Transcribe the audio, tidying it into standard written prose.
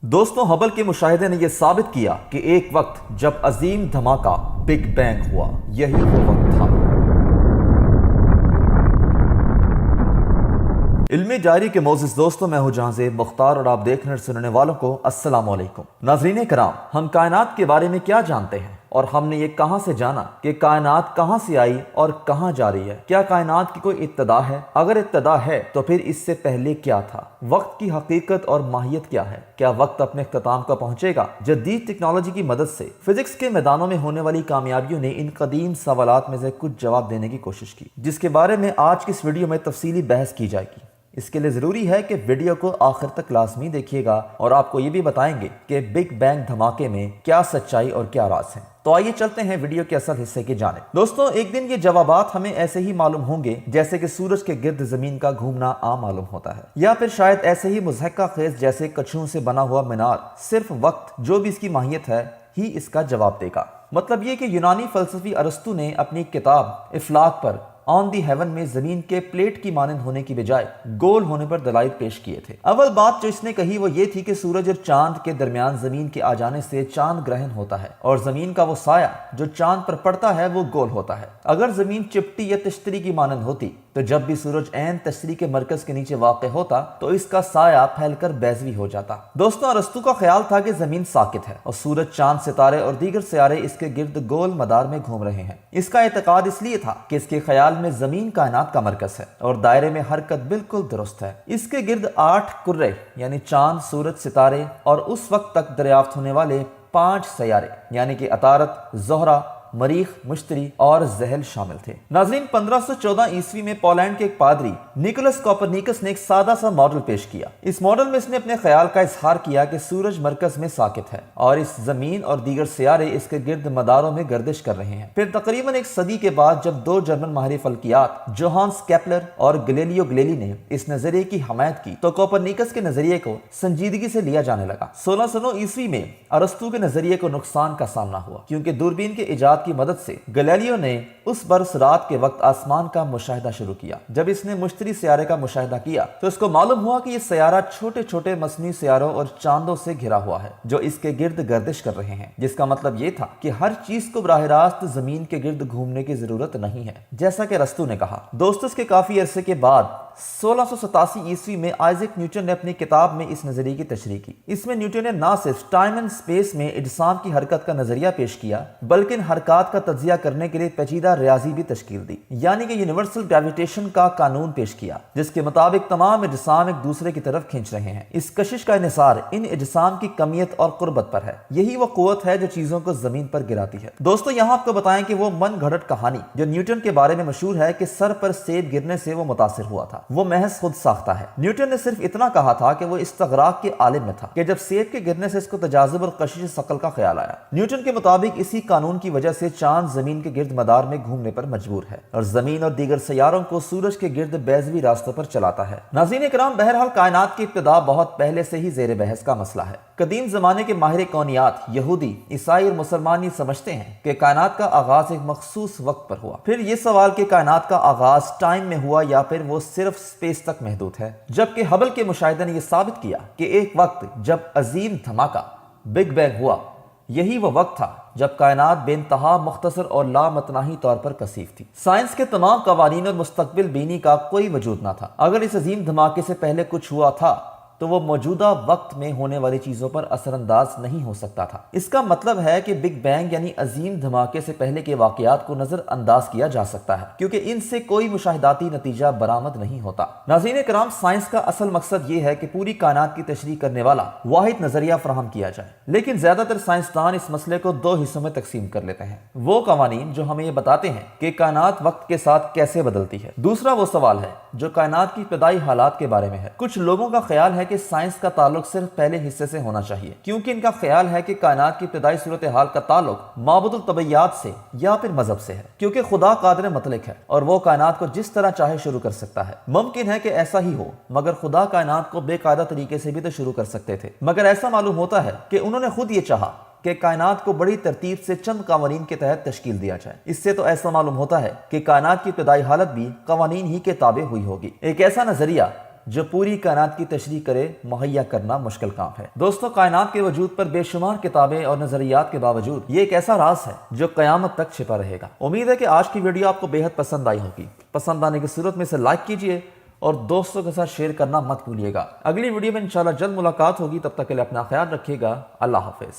दोस्तों, हबल के मुशाहिदे ने यह साबित किया कि एक वक्त जब अजीम धमाका बिग बैंग हुआ, यही वो वक्त था। इल्मी जारी के मोअज़्ज़िज़ दोस्तों, मैं हूं जहांज़ेब मुख्तार और आप देखने और सुनने वालों को अस्सलामु अलैकुम। नाज़रीन कराम, हम कायनात के बारे में क्या जानते हैं और हमने ये कहां से जाना कि कायनात कहां से आई और कहां जा रही है? क्या कायनात की कोई इब्तिदा है? अगर इब्तिदा है तो फिर इससे पहले क्या था? वक्त की हकीकत और माहियत क्या है? क्या वक्त अपने इख्तिताम का पहुंचेगा? जदीद टेक्नोलॉजी की मदद से फिजिक्स के मैदानों में होने वाली कामयाबियों ने इन कदीम सवालात में से कुछ जवाब देने की कोशिश की, जिसके बारे में आज की इस वीडियो में तफसीली बहस की जाएगी। इसके लिए ज़रूरी है कि वीडियो को आखिर तक लाजमी देखिएगा और आपको ये भी बताएंगे कि बिग बैंग धमाके में क्या सच्चाई और क्या राज है। तो आइए चलते हैं वीडियो के असल हिस्से की जानिब। दोस्तों, एक दिन ये जवाबात हमें ऐसे ही मालूम होंगे जैसे कि सूरज के गिर्द जमीन का घूमना आम मालूम होता है, या फिर शायद ऐसे ही मुज़हक्का खेज जैसे कछुओं से बना हुआ मीनार। सिर्फ वक्त, जो भी इसकी माहियत है, ही इसका जवाब देगा। मतलब ये कि यूनानी फलसफी अरस्तु ने अपनी किताब इफलाक पर ऑन दी हेवन में जमीन के प्लेट की मानंद होने की बजाय गोल होने पर दलाइल पेश किए थे। अव्वल बात जो इसने कही वो ये थी कि सूरज और चांद के दरमियान जमीन के आ जाने से चांद ग्रहण होता है और जमीन का वो साया जो चांद पर पड़ता है वो गोल होता है। अगर जमीन चिपटी या तश्तरी की मानंद होती तो जब भी सूरज ऐन तश्तरी के मरकज के नीचे वाक़ होता तो इसका साया फैलकर बैजवी हो जाता। दोस्तों, अरस्तु का ख्याल था कि जमीन साकित है और सूरज, चांद, सितारे और दीगर सियारे इसके गिर्द गोल मदार में घूम रहे हैं। इसका एतकाद इसलिए था कि इसके ख्याल में जमीन कायनात का मरकज है और दायरे में हरकत बिल्कुल दुरुस्त है। इसके गिर्द 8 कुर्रे यानी चांद, सूरज, सितारे और उस वक्त तक दरियाफ्त होने वाले 5 सयारे यानी कि अतारत, ज़ोहरा, मरीख, मुश्तरी और जहल शामिल थे। नाज़रीन, 1514 ईस्वी में पोलैंड के एक पादरी निकोलस कोपरनिकस ने एक सादा सा मॉडल पेश किया। इस मॉडल में इसने अपने ख्याल का इजहार किया कि सूरज मरकज में साकित है और इस जमीन और दीगर सियारे इसके गिर्द मदारों में गर्दिश कर रहे हैं। फिर तकरीबन एक सदी के बाद जब 2 जर्मन माहिर फल्कियात जोहान्स केपलर और गैलीलियो गैलीली ने इस नजरिए की हमायत की तो कोपरनिकस के नजरिए को संजीदगी से लिया जाने लगा। 1609 ईस्वी में अरस्तु के नजरिए को नुकसान का सामना हुआ क्योंकि दूरबीन के इजाद की मदद से गैलीलियो ने उस बरस रात के वक्त आसमान का मुशाहिदा शुरू किया। जब इसने मुश्तरी सियारे का मुशाहिदा किया तो इसको मालूम हुआ कि यह सियारा छोटे छोटे मसनी सियारों और चांदों से घिरा हुआ है जो इसके गिर्द गर्दिश कर रहे हैं, जिसका मतलब यह था कि हर चीज को बराह रास्त जमीन के गिर्द घूमने की जरूरत नहीं है, जैसा कि अरस्तु ने कहा। दोस्तों, इसके काफी अरसे के बाद 1687 ईस्वी में आइजैक न्यूटन ने अपनी किताब में इस नजरिए की तशरीह की। इसमें न्यूटन ने ना सिर्फ टाइम एंड स्पेस में इजसाम की हरकत का नजरिया पेश किया बल्कि इन हरकत का तज्जिया करने के लिए पेचीदा रियाजी भी तश्कील दी, यानी कि यूनिवर्सल ग्रेविटेशन का कानून पेश किया जिसके मुताबिक तमाम इजसाम एक दूसरे की तरफ खींच रहे हैं। इस कशिश का इन्हिसार इन इजसाम की कमियत और कुर्बत पर है। यही वो कुव्वत है जो चीजों को जमीन पर गिराती है। दोस्तों, यहाँ आपको बताएं कि वो मन घड़त कहानी जो न्यूटन के बारे में मशहूर है कि सर पर सेब गिरने से वो मुतासिर हुआ था, वो महज खुद साख्ता है। न्यूटन ने सिर्फ इतना कहा था कि वो इस्तगराक के आलिम में था कि जब सेब के गिरने से इसको तजाजुब और कशिश शकल का ख्याल आया। न्यूटन के मुताबिक इसी कानून की वजह से चांद जमीन के गिर्द मदार में घूमने पर मजबूर है और जमीन और दीगर सैयारों को सूरज के गिर्द बैजवी रास्तों पर चलाता है। नाज़रीन इकराम, बहरहाल कायनात की इब्तिदा बहुत पहले से ही जेर बहस का मसला है। कदीम जमाने के माहिर कौनियात यहूदी, ईसाई और मुसलमान ये समझते हैं कि कायनात का आगाज एक मखसूस वक्त पर हुआ। फिर ये सवाल कि कायनात का आगाज टाइम में हुआ या फिर वो सिर्फ स्पेस तक महदूद है, जबकि हबल के मुशाहिदे ने यह साबित किया कि एक वक्त जब अजीम धमाका बिग बैंग हुआ, यही वो वक्त था जब कायनात बेइंतहा मुख्तसर और लामतनाही तौर पर कसीफ थी। साइंस के तमाम कवानीन और मुस्तकबिल बीनी का कोई वजूद ना था। अगर इस अजीम धमाके से पहले कुछ हुआ था तो वो मौजूदा वक्त में होने वाली चीजों पर असरअंदाज नहीं हो सकता था। इसका मतलब है कि बिग बैंग यानी अजीम धमाके से पहले के वाकयात को नजरअंदाज किया जा सकता है क्योंकि इनसे कोई मुशाहिदाती नतीजा बरामद नहीं होता। नाज़रीन कराम, साइंस का असल मकसद ये है कि पूरी कायनात की तशरीह करने वाला वाहिद नजरिया फराहम किया जाए, लेकिन ज्यादातर साइंसदान इस मसले को 2 हिस्सों में तकसीम कर लेते हैं। वो कवानीन जो हमें ये बताते हैं कि कायनात वक्त के साथ कैसे बदलती है। दूसरा वो सवाल है जो कायनात की इब्तिदाई हालात के बारे में है। कुछ लोगों का ख्याल है कि साइंस का ताल्लुक सिर्फ पहले हिस्से से होना चाहिए क्योंकि इनका ख्याल है कि कायनात की इब्तिदाई सूरत हाल का ताल्लुक माबुदुल तबैयात से या फिर मजहब से है, क्योंकि खुदा कादिर मुतलक है और वो कायनात को जिस तरह चाहे शुरू कर सकता है। मुमकिन है कि ऐसा ही हो, मगर खुदा कायनात को बेकायदा तरीके से भी तो शुरू कर सकते थे, मगर ऐसा मालूम होता है कि उन्होंने खुद ये चाहा कि कायनात को बड़ी तरतीब से चंद कवानीन के तहत तश्कील दिया जाए। इससे तो ऐसा मालूम होता है कि कायनात की इब्तिदाई हालत भी कवानीन ही के ताबे हुई होगी। एक ऐसा नजरिया جو پوری کائنات کی تشریح کرے مہیا کرنا مشکل کام ہے۔ دوستو، کائنات کے وجود پر بے شمار کتابیں اور نظریات کے باوجود یہ ایک ایسا راز ہے جو قیامت تک چھپا رہے گا۔ امید ہے کہ آج کی ویڈیو آپ کو بے حد پسند آئی ہوگی۔ پسند آنے کی صورت میں اسے لائک کیجئے اور دوستوں کے ساتھ شیئر کرنا مت بھولیے گا۔ اگلی ویڈیو میں انشاءاللہ جلد ملاقات ہوگی، تب تک کے لیے اپنا خیال رکھیے گا۔ اللہ حافظ۔